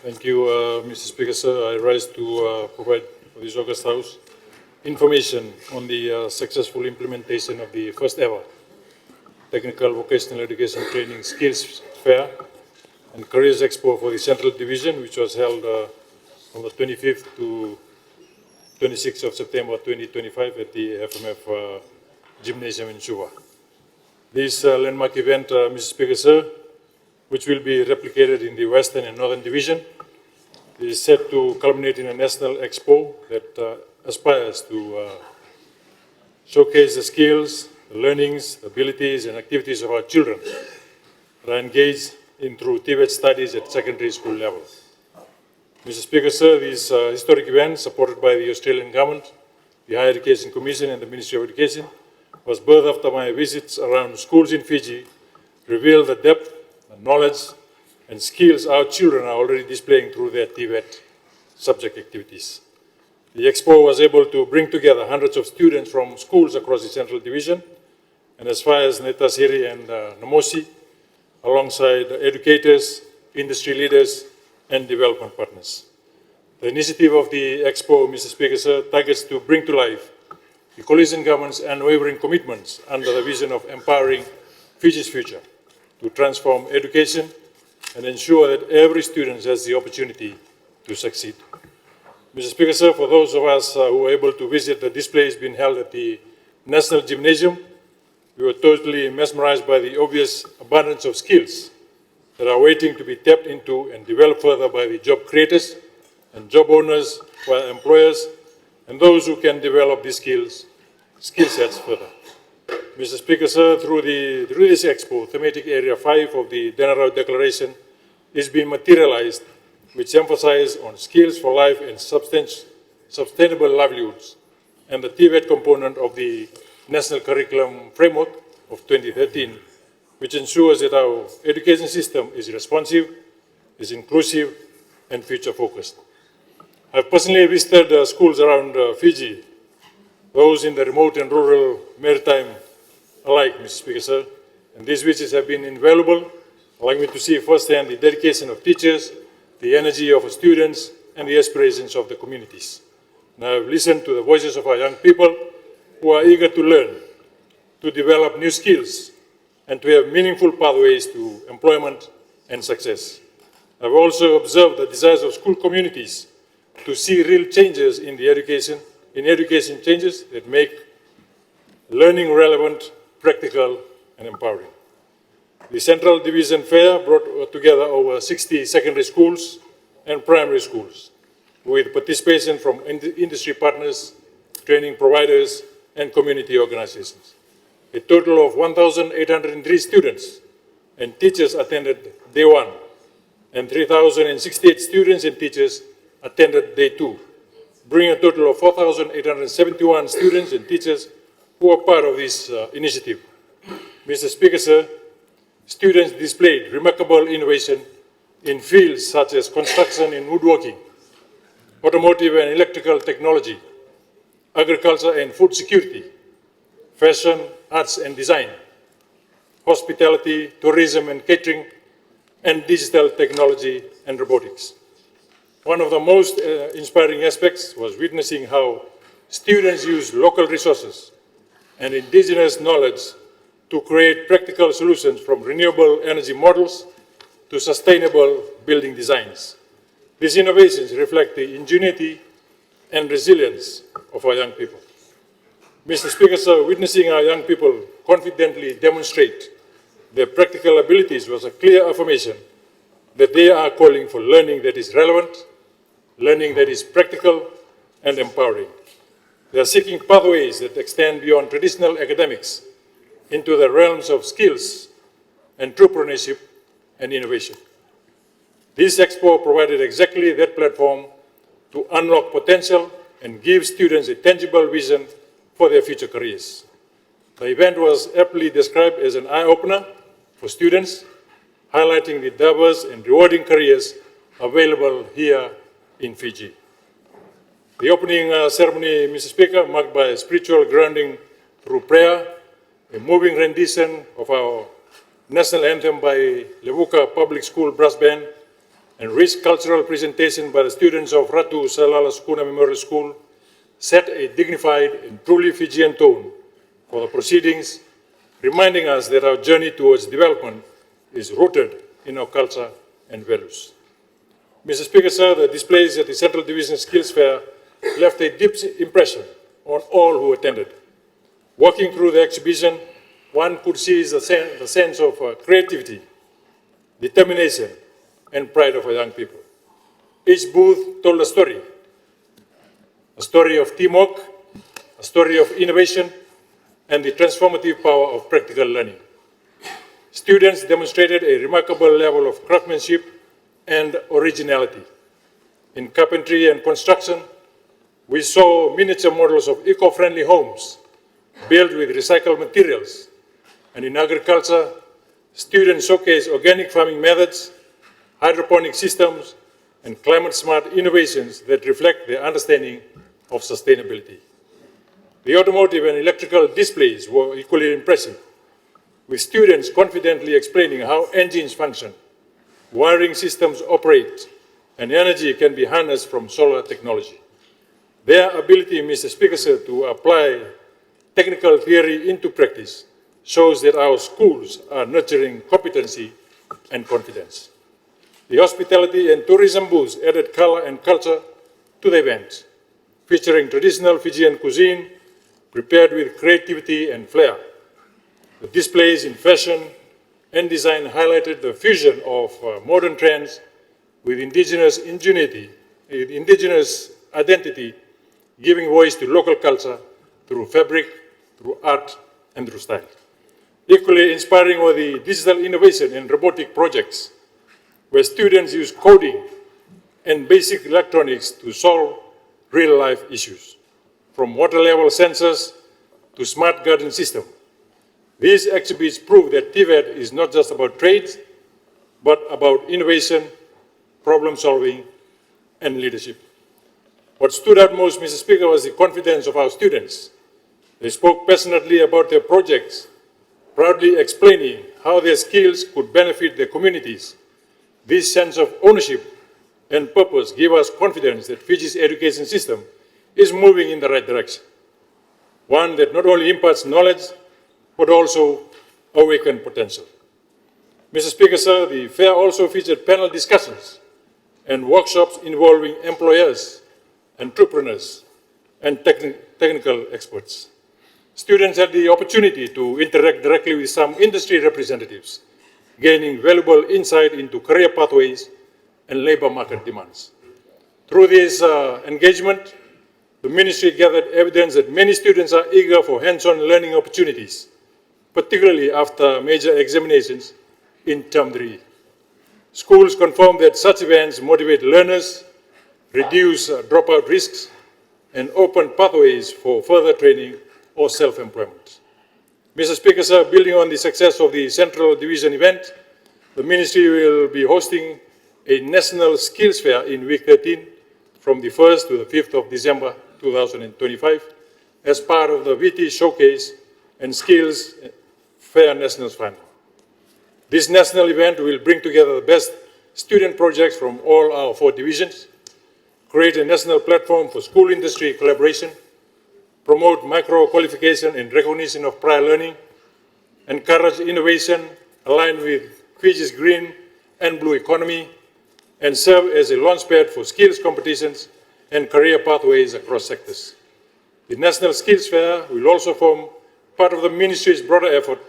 Thank you, Mr. Speaker, sir. I rise to provide for this August House information on the successful implementation of the first ever Technical Vocational Education Training Skills Fair and Careers Expo for the Central Division, which was held from the 25th to 26th of September 2025 at the FMF Gymnasium in Suva. This landmark event, Mr. Speaker, sir, which will be replicated in the Western and Northern Division, is set to culminate in a national expo that aspires to showcase the skills, the learnings, abilities, and activities of our children that are engaged in through TVET studies at secondary school level. Mr. Speaker, sir, this historic event, supported by the Australian Government, the Higher Education Commission, and the Ministry of Education, was birthed after my visits around schools in Fiji, revealed the depth, the knowledge, and skills our children are already displaying through their TVET subject activities. The Expo was able to bring together hundreds of students from schools across the Central Division and as far as Aseri and Namosi, alongside educators, industry leaders, and development partners. The initiative of the Expo, Mr. Speaker, sir, targets to bring to life the coalition government's unwavering commitments under the vision of empowering Fiji's future to transform education and ensure that every student has the opportunity to succeed. Mr. Speaker, sir, for those of us who were able to visit the displays being held at the National Gymnasium, we were totally mesmerized by the obvious abundance of skills that are waiting to be tapped into and developed further by the job creators and job owners, for our employers, and those who can develop these skill sets further. Mr. Speaker, sir, through this Expo, thematic area 5 of the General Declaration is being materialized, which emphasizes on skills for life and sustainable livelihoods, and the TVET component of the National Curriculum Framework of 2013, which ensures that our education system is responsive, is inclusive, and future-focused. I've personally visited schools around Fiji, those in the remote and rural maritime alike, Mr. Speaker, sir, and these visits have been invaluable, allowing me to see firsthand the dedication of teachers, the energy of students, and the aspirations of the communities. And I've listened to the voices of our young people who are eager to learn, to develop new skills, and to have meaningful pathways to employment and success. I've also observed the desires of school communities to see real changes in education changes that make learning relevant, practical, and empowering. The Central Division Fair brought together over 60 secondary schools and primary schools, with participation from industry partners, training providers, and community organizations. A total of 1,803 students and teachers attended day 1, and 3,068 students and teachers attended day 2, bringing a total of 4,871 students and teachers who are part of this initiative. Mr. Speaker, sir, students displayed remarkable innovation in fields such as construction and woodworking, automotive and electrical technology, agriculture and food security, fashion, arts and design, hospitality, tourism and catering, and digital technology and robotics. One of the most inspiring aspects was witnessing how students use local resources and indigenous knowledge to create practical solutions, from renewable energy models to sustainable building designs. These innovations reflect the ingenuity and resilience of our young people. Mr. Speaker, sir, witnessing our young people confidently demonstrate their practical abilities was a clear affirmation that they are calling for learning that is relevant, learning that is practical and empowering. They are seeking pathways that extend beyond traditional academics into the realms of skills, entrepreneurship, and innovation. This Expo provided exactly that platform to unlock potential and give students a tangible vision for their future careers. The event was aptly described as an eye-opener for students, highlighting the diverse and rewarding careers available here in Fiji. The opening ceremony, Mr. Speaker, marked by a spiritual grounding through prayer, a moving rendition of our national anthem by Levuka Public School Brass Band, and rich cultural presentation by the students of Ratu Salala Sukuna Memorial School set a dignified and truly Fijian tone for the proceedings, reminding us that our journey towards development is rooted in our culture and values. Mr. Speaker, sir, the displays at the Central Division Skills Fair left a deep impression on all who attended. Walking through the exhibition, one could see the sense of creativity, determination, and pride of our young people. Each booth told a story of teamwork, a story of innovation, and the transformative power of practical learning. Students demonstrated a remarkable level of craftsmanship and originality. In carpentry and construction, we saw miniature models of eco-friendly homes built with recycled materials. And in agriculture, students showcased organic farming methods, hydroponic systems, and climate-smart innovations that reflect their understanding of sustainability. The automotive and electrical displays were equally impressive, with students confidently explaining how engines function, wiring systems operate, and energy can be harnessed from solar technology. Their ability, Mr. Speaker, sir, to apply technical theory into practice shows that our schools are nurturing competency and confidence. The hospitality and tourism booths added color and culture to the event, featuring traditional Fijian cuisine prepared with creativity and flair. The displays in fashion and design highlighted the fusion of modern trends with indigenous ingenuity, indigenous identity, giving voice to local culture through fabric, through art, and through style. Equally inspiring were the digital innovation and robotic projects, where students use coding and basic electronics to solve real-life issues, from water-level sensors to smart garden system. These exhibits prove that TVET is not just about trades, but about innovation, problem-solving, and leadership. What stood out most, Mr. Speaker, was the confidence of our students. They spoke passionately about their projects, proudly explaining how their skills could benefit their communities. This sense of ownership and purpose gave us confidence that Fiji's education system is moving in the right direction, one that not only imparts knowledge, but also awakens potential. Mr. Speaker, sir, the fair also featured panel discussions and workshops involving employers, entrepreneurs, and technical experts. Students had the opportunity to interact directly with some industry representatives, gaining valuable insight into career pathways and labor market demands. Through this engagement, the ministry gathered evidence that many students are eager for hands-on learning opportunities, particularly after major examinations in Term 3. Schools confirmed that such events motivate learners, reduce dropout risks, and open pathways for further training or self-employment. Mr. Speaker, sir, building on the success of the Central Division event, the Ministry will be hosting a National Skills Fair in week 13 from the 1st to the 5th of December 2025 as part of the VT Showcase and Skills Fair Nationals Fund. This national event will bring together the best student projects from all our 4 divisions, create a national platform for school industry collaboration, promote micro-qualification and recognition of prior learning, encourage innovation aligned with Fiji's green and blue economy, and serve as a launchpad for skills competitions and career pathways across sectors. The National Skills Fair will also form part of the Ministry's broader effort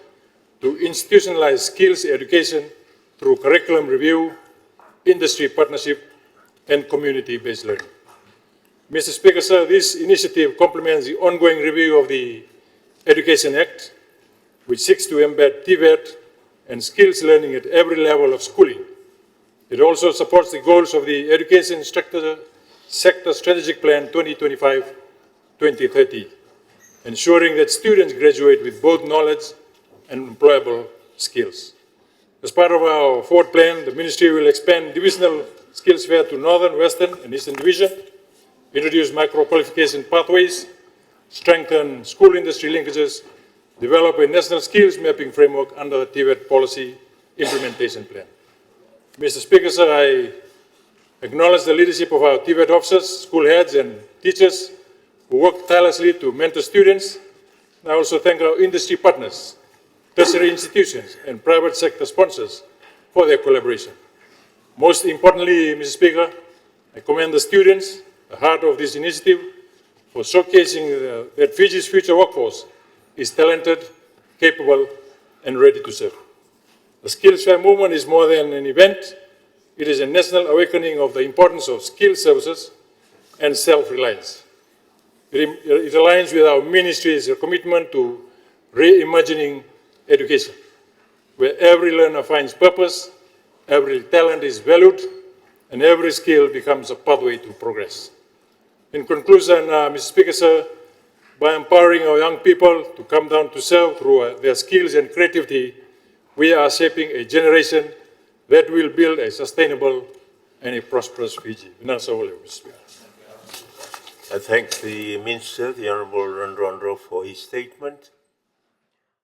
to institutionalize skills education through curriculum review, industry partnership, and community-based learning. Mr. Speaker, sir, this initiative complements the ongoing review of the Education Act, which seeks to embed TVET and skills learning at every level of schooling. It also supports the goals of the Education Sector Strategic Plan 2025-2030, ensuring that students graduate with both knowledge and employable skills. As part of our 4th plan, the Ministry will expand divisional skills fair to Northern, Western, and Eastern Division, introduce micro-qualification pathways, strengthen school industry linkages, develop a national skills mapping framework under the TVET policy implementation plan. Mr. Speaker, sir, I Acknowledge the leadership of our TVET officers, school heads, and teachers who work tirelessly to mentor students. I also thank our industry partners, tertiary institutions, and private sector sponsors for their collaboration. Most importantly, Mr. Speaker, I commend the students, the heart of this initiative, for showcasing that Fiji's future workforce is talented, capable, and ready to serve. The Skills Fair movement is more than an event. It is a national awakening of the importance of skilled services and self-reliance. It aligns with our ministry's commitment to reimagining education, where every learner finds purpose, every talent is valued, and every skill becomes a pathway to progress. In conclusion, Mr. Speaker, sir, by empowering our young people to come down to serve through their skills and creativity, we are shaping a generation that will build a sustainable and a prosperous Fiji. Mr. Speaker. I thank the Minister, the Honourable Radrodro, for his statement.